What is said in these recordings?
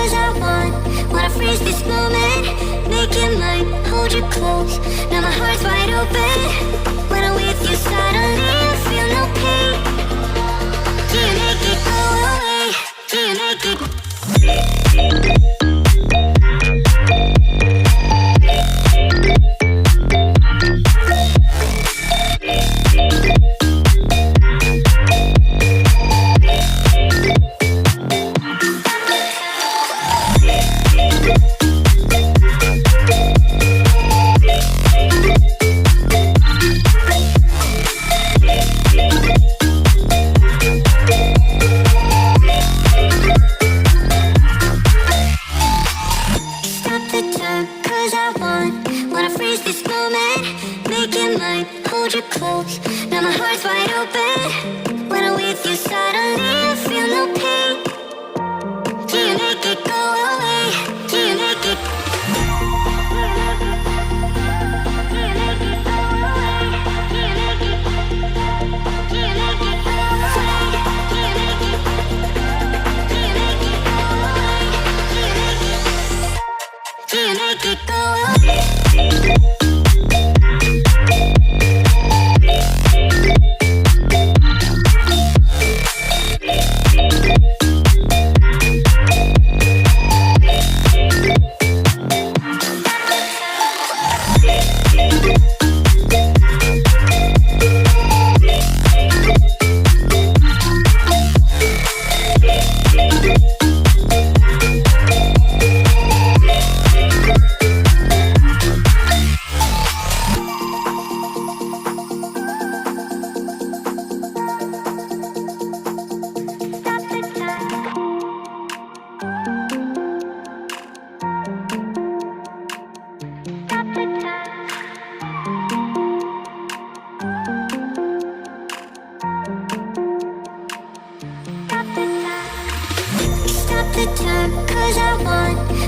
cause I wanna freeze this moment. Make it mine, hold you close. Now my heart's wide open. When I'm with you suddenly I feel no pain. Can you make it go away? Can you make it?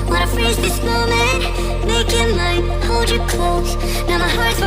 Wanna freeze this moment, make it mine, hold you close. Now my heart's